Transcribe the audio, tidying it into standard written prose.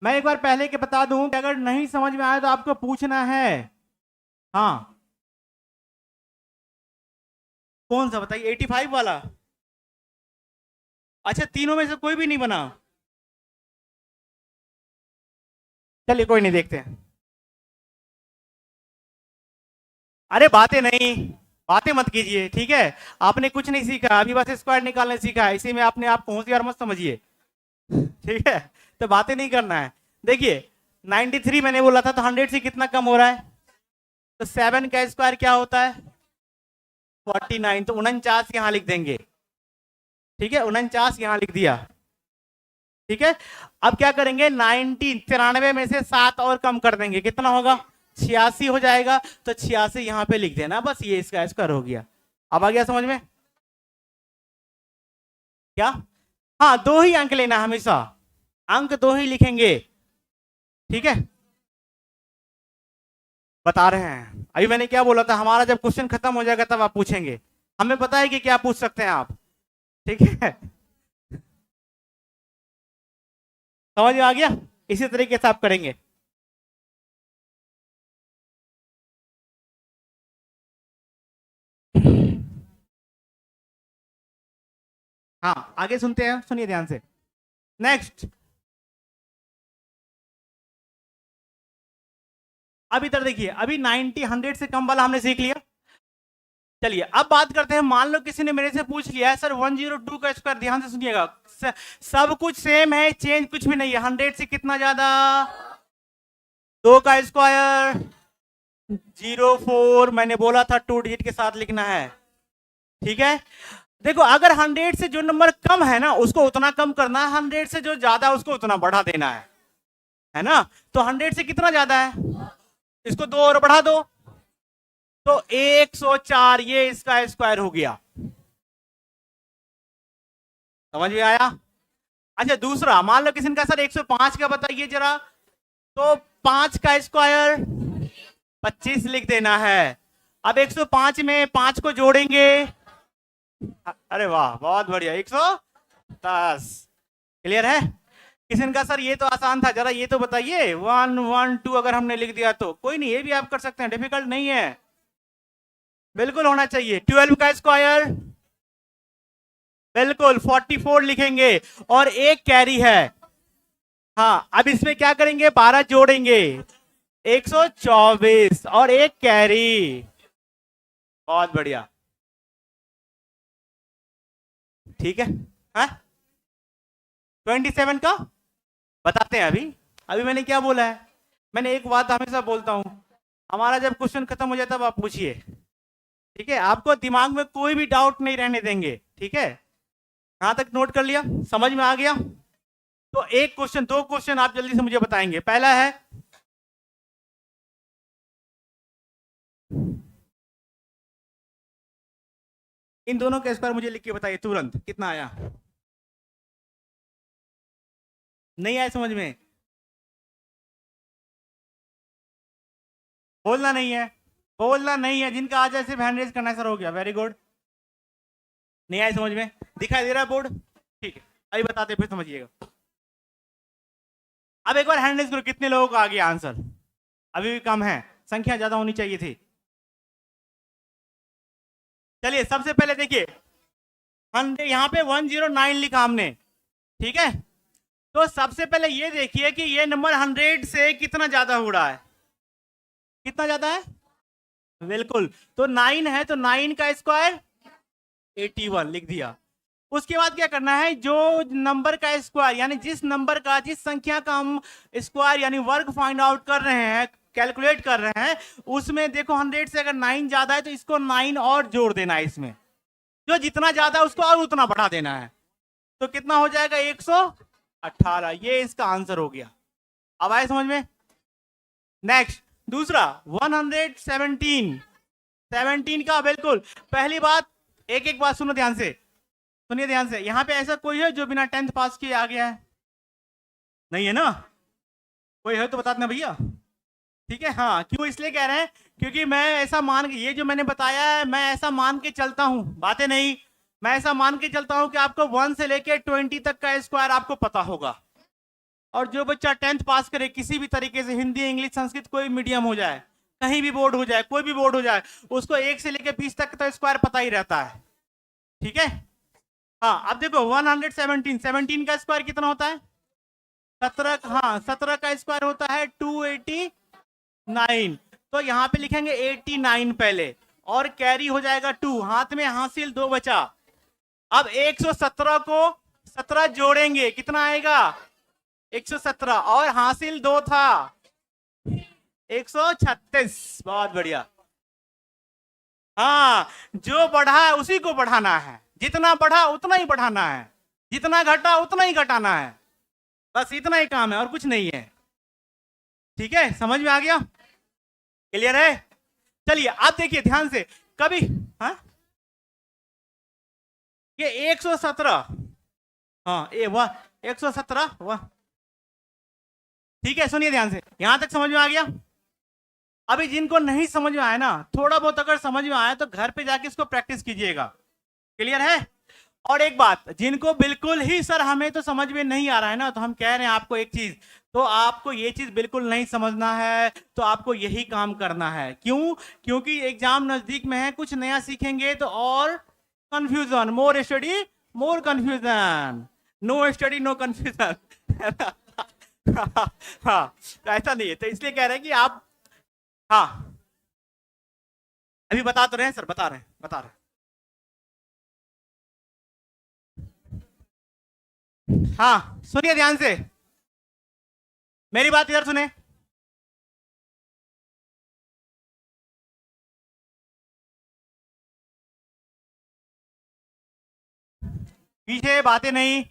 मैं एक बार पहले के बता दूं कि अगर नहीं समझ में आया तो आपको पूछना है। हाँ, कौन सा बताइए? 85 वाला? अच्छा, तीनों में से कोई भी नहीं बना? चलिए कोई नहीं, देखते हैं। अरे बातें नहीं, बातें मत कीजिए, ठीक है? आपने कुछ नहीं सीखा अभी, बस स्क्वायर निकालने सीखा है, इसी में आपने आप होशियार मत समझिए, ठीक है? तो बातें नहीं करना है। देखिए 93 मैंने बोला था, तो 100 से कितना कम हो रहा है? तो 7 का स्क्वायर क्या होता है? 49। तो 49 यहां लिख देंगे, ठीक है? 49 यहां लिख दिया, ठीक है? अब क्या करेंगे, 93 में से 7 और कम कर देंगे, कितना होगा? 86 हो जाएगा। तो 86 यहां पे लिख देना, बस ये इसका स्क्वायर हो गया। अब आ गया समझ में? क्या? हाँ, दो ही अंक लेना, हमेशा अंक दो ही लिखेंगे, ठीक है? बता रहे हैं, अभी मैंने क्या बोला था, हमारा जब क्वेश्चन खत्म हो जाएगा तब आप पूछेंगे, हमें पता है कि क्या पूछ सकते हैं आप, ठीक है? समझ में आ गया? इसी तरीके से आप करेंगे। हाँ, आगे सुनते हैं, सुनिए ध्यान से। नेक्स्ट, अब इधर देखिए, अभी 90 100 से कम वाला हमने सीख लिया। चलिए अब बात करते हैं, मान लो किसी ने मेरे से पूछ लिया है, सर 102 का स्क्वायर, ध्यान से सुनिएगा, सब कुछ सेम है, चेंज कुछ भी नहीं है, 100 से कितना ज्यादा? 2 का स्क्वायर 04, मैंने बोला था 2 डिजिट के साथ लिखना है, ठीक है? देखो, अगर 100 से जो नंबर कम है ना उसको उतना कम करना है, 100 से जो ज्यादा उसको उतना बढ़ा देना है ना? तो 100 से कितना ज्यादा है, इसको 2 और बढ़ा दो, तो 104, ये इसका स्क्वायर हो गया। समझ में आया? अच्छा, दूसरा मान लो किसी ने कहा सर 105 का बताइए जरा, तो 5 का स्क्वायर 25 लिख देना है। अब 105 में 5 को जोड़ेंगे, अरे वाह, बहुत बढ़िया, 110। क्लियर है? किसी ने कहा सर ये तो आसान था, जरा ये तो बताइए 112 अगर हमने लिख दिया तो? कोई नहीं, ये भी आप कर सकते हैं, डिफिकल्ट नहीं है, बिल्कुल होना चाहिए। 12 का स्क्वायर बिल्कुल 44 लिखेंगे, और एक कैरी है। हाँ, अब इसमें क्या करेंगे, 12 जोड़ेंगे, 124 और एक कैरी, बहुत बढ़िया, ठीक है? हाँ, 27 का बताते हैं। अभी अभी मैंने क्या बोला है, मैंने एक बात हमेशा बोलता हूं, हमारा जब क्वेश्चन खत्म हो जाता है तब आप पूछिए, ठीक है? आपको दिमाग में कोई भी डाउट नहीं रहने देंगे, ठीक है? यहां तक नोट कर लिया, समझ में आ गया? तो एक क्वेश्चन, दो क्वेश्चन आप जल्दी से मुझे बताएंगे। पहला है, इन दोनों के स्क्वायर मुझे लिख के बताइए तुरंत, कितना आया? नहीं आया समझ में? बोलना नहीं है, बोलना नहीं है, जिनका आ जाए सिर्फ हैंड रेज करना है। सर हो गया, वेरी गुड। नहीं आया समझ में? दिखाई दे रहा है बोर्ड? ठीक है, अभी बताते फिर समझिएगा। अब एक बार हैंड रेज करो, कितने लोगों को आ गया आंसर? अभी भी कम है, संख्या ज्यादा होनी चाहिए थी। चलिए सबसे पहले देखिए, 100 यहाँ पे 109 लिखा हमने, ठीक है? तो सबसे पहले ये देखिए कि ये नंबर 100 से कितना ज्यादा हो रहा है, कितना ज्यादा है? बिल्कुल, तो 9 है, तो 9 का स्क्वायर 81 लिख दिया। उसके बाद क्या करना है, जो नंबर का स्क्वायर, यानी जिस नंबर का, जिस संख्या का हम स्क्वायर यानी वर्ग फाइंड आउट कर रहे हैं, कैलकुलेट कर रहे हैं, उसमें देखो 100 से अगर 9 ज्यादा है तो इसको 9 और जोड़ देना है इसमें, जो जितना ज्यादा है उसको और उतना बढ़ा देना है, तो कितना हो जाएगा? 118। ये इसका आंसर हो गया। अब आए समझ में? नेक्स्ट, दूसरा 117, 17 का बिल्कुल पहली बात, एक एक बात सुनो ध्यान से, सुनिए ध्यान से, यहां पे ऐसा कोई है जो बिना 10th पास किए आ गया है? नहीं है ना? कोई है तो बता देना भैया, ठीक है? हाँ, क्यों इसलिए कह रहे हैं, क्योंकि मैं ऐसा मान के, ये जो मैंने बताया है मैं ऐसा मान के चलता हूं, बातें नहीं, मैं ऐसा मान के चलता हूं कि आपको 1 से लेके 20 तक का स्क्वायर आपको पता होगा, और जो बच्चा 10th पास करे किसी भी तरीके से, हिंदी इंग्लिश संस्कृत कोई मीडियम हो जाए, कहीं भी बोर्ड हो जाए, कोई भी बोर्ड हो जाए, उसको 1 से लेकर 20 तक तो स्क्वायर पता ही रहता है। ठीक है। हाँ अब देखो 117, 17 का स्क्वायर कितना होता है? 17। हाँ 17 का स्क्वायर होता है 289। तो यहाँ पे लिखेंगे 89 पहले, और कैरी हो जाएगा 2, हाथ में हासिल 2 बचा। अब 117 को 17 जोड़ेंगे, कितना आएगा? 117, और हासिल 2 था 136। बहुत बढ़िया। हाँ जो बढ़ा है उसी को बढ़ाना है, जितना बढ़ा उतना ही बढ़ाना है, जितना घटा उतना ही घटाना है, बस इतना ही काम है और कुछ नहीं है। ठीक है, समझ में आ गया? क्लियर है? चलिए आप देखिए ध्यान से, कभी हाँ ये 117, हाँ ये वाह 117 वाह। ठीक है सुनिए ध्यान से, यहां तक समझ में आ गया? अभी जिनको नहीं समझ में आया ना, थोड़ा बहुत अगर समझ में आया तो घर पे जाके इसको प्रैक्टिस कीजिएगा। क्लियर है? और एक बात, जिनको बिल्कुल ही सर हमें तो समझ में नहीं आ रहा है ना, तो हम कह रहे हैं आपको एक चीज, तो आपको ये चीज बिल्कुल नहीं समझना है तो आपको यही काम करना है। क्यों? क्योंकि एग्जाम नजदीक में है, कुछ नया सीखेंगे तो और confusion, more study more confusion, no study no confusion. हाँ तो ऐसा नहीं है, तो इसलिए कह रहे हैं कि आप, हाँ अभी बता तो रहे हैं सर, बता रहे हैं। हाँ सुनिए ध्यान से, मेरी बात इधर सुने। पीछे बातें नहीं,